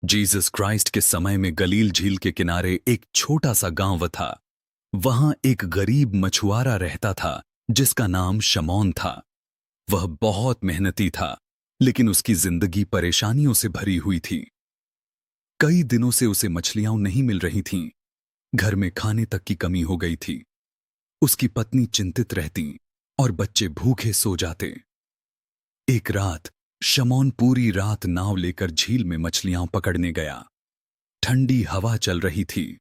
Jesus Christ के समय में गलील झील के किनारे एक छोटा सा गांव था। वहां एक गरीब मछुआरा रहता था जिसका नाम शमौन था। वह बहुत मेहनती था, लेकिन उसकी जिंदगी परेशानियों से भरी हुई थी। कई दिनों से उसे मछलियां नहीं मिल रही थीं। घर में खाने तक की कमी हो गई थी। उसकी पत्नी चिंतित रहती और बच्चे भूखे सो जाते। एक रात शमौन पूरी रात नाव लेकर झील में मछलियां पकड़ने गया। ठंडी हवा चल रही थी,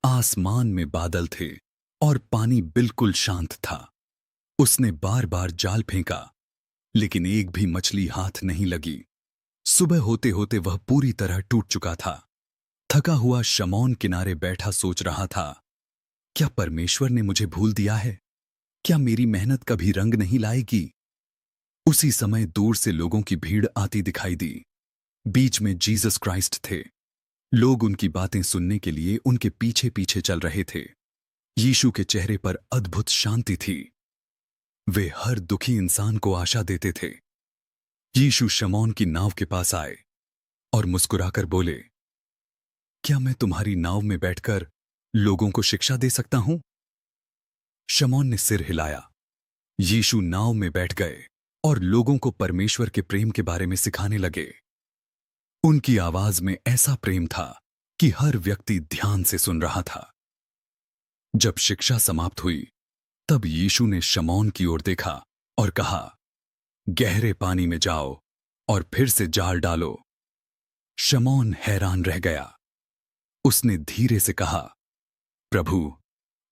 आसमान में बादल थे और पानी बिल्कुल शांत था। उसने बार बार जाल फेंका, लेकिन एक भी मछली हाथ नहीं लगी। सुबह होते होते वह पूरी तरह टूट चुका था। थका हुआ शमौन किनारे बैठा सोच रहा था, क्या परमेश्वर ने मुझे भूल दिया है? क्या मेरी मेहनत कभी रंग नहीं लाएगी? उसी समय दूर से लोगों की भीड़ आती दिखाई दी। बीच में जीसस क्राइस्ट थे। लोग उनकी बातें सुनने के लिए उनके पीछे पीछे चल रहे थे। यीशु के चेहरे पर अद्भुत शांति थी। वे हर दुखी इंसान को आशा देते थे। यीशु शमौन की नाव के पास आए और मुस्कुराकर बोले, क्या मैं तुम्हारी नाव में बैठकर लोगों को शिक्षा दे सकता हूं? शमौन ने सिर हिलाया। यीशु नाव में बैठ गए और लोगों को परमेश्वर के प्रेम के बारे में सिखाने लगे। उनकी आवाज में ऐसा प्रेम था कि हर व्यक्ति ध्यान से सुन रहा था। जब शिक्षा समाप्त हुई, तब यीशु ने शमौन की ओर देखा और कहा, गहरे पानी में जाओ और फिर से जाल डालो। शमौन हैरान रह गया। उसने धीरे से कहा, प्रभु,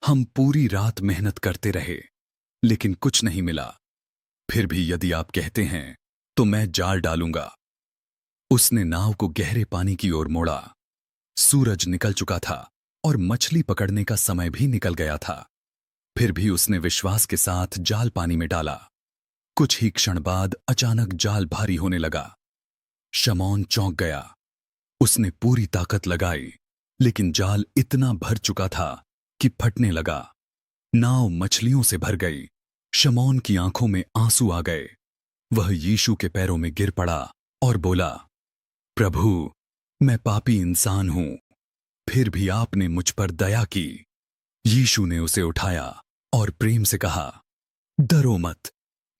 हम पूरी रात मेहनत करते रहे, लेकिन कुछ नहीं मिला। फिर भी यदि आप कहते हैं तो मैं जाल डालूंगा। उसने नाव को गहरे पानी की ओर मोड़ा। सूरज निकल चुका था और मछली पकड़ने का समय भी निकल गया था। फिर भी उसने विश्वास के साथ जाल पानी में डाला। कुछ ही क्षण बाद अचानक जाल भारी होने लगा। शमौन चौंक गया। उसने पूरी ताकत लगाई, लेकिन जाल इतना भर चुका था कि फटने लगा। नाव मछलियों से भर गई। शमौन की आंखों में आंसू आ गए। वह यीशु के पैरों में गिर पड़ा और बोला, प्रभु, मैं पापी इंसान हूं, फिर भी आपने मुझ पर दया की। यीशु ने उसे उठाया और प्रेम से कहा, डरो मत,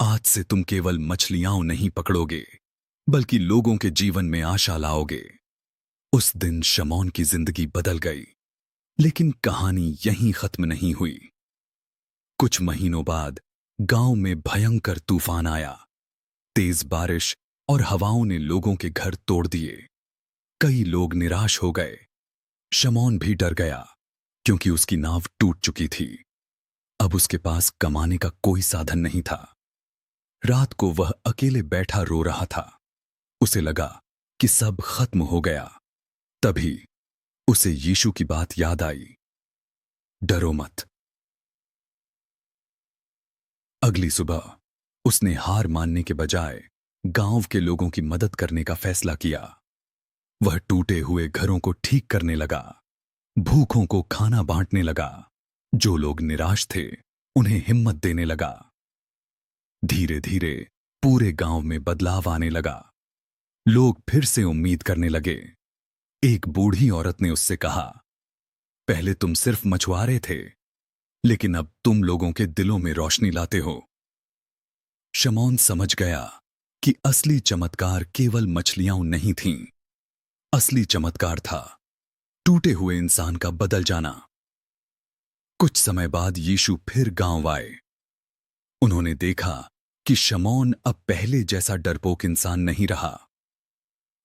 आज से तुम केवल मछलियां नहीं पकड़ोगे, बल्कि लोगों के जीवन में आशा लाओगे। उस दिन शमौन की जिंदगी बदल गई। लेकिन कहानी यहीं खत्म नहीं हुई। कुछ महीनों बाद गांव में भयंकर तूफान आया। तेज बारिश और हवाओं ने लोगों के घर तोड़ दिए। कई लोग निराश हो गए। शमौन भी डर गया, क्योंकि उसकी नाव टूट चुकी थी। अब उसके पास कमाने का कोई साधन नहीं था। रात को वह अकेले बैठा रो रहा था। उसे लगा कि सब खत्म हो गया। तभी उसे यीशु की बात याद आई, डरो मत। अगली सुबह उसने हार मानने के बजाय गांव के लोगों की मदद करने का फैसला किया। वह टूटे हुए घरों को ठीक करने लगा, भूखों को खाना बांटने लगा, जो लोग निराश थे उन्हें हिम्मत देने लगा। धीरे धीरे पूरे गांव में बदलाव आने लगा। लोग फिर से उम्मीद करने लगे। एक बूढ़ी औरत ने उससे कहा, पहले तुम सिर्फ मछुआरे थे, लेकिन अब तुम लोगों के दिलों में रोशनी लाते हो। शमौन समझ गया कि असली चमत्कार केवल मछलियां नहीं थीं। असली चमत्कार था टूटे हुए इंसान का बदल जाना। कुछ समय बाद यीशु फिर गांव आए। उन्होंने देखा कि शमौन अब पहले जैसा डरपोक इंसान नहीं रहा।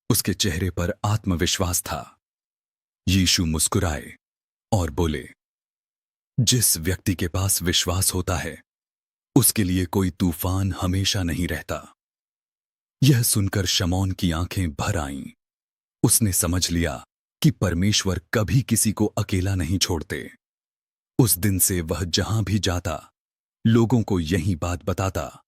उसके चेहरे पर आत्मविश्वास था। यीशु मुस्कुराए और बोले, जिस व्यक्ति के पास विश्वास होता है, उसके लिए कोई तूफान हमेशा नहीं रहता। यह सुनकर शमौन की आंखें भर आईं। उसने समझ लिया कि परमेश्वर कभी किसी को अकेला नहीं छोड़ते। उस दिन से वह जहां भी जाता, लोगों को यही बात बताता,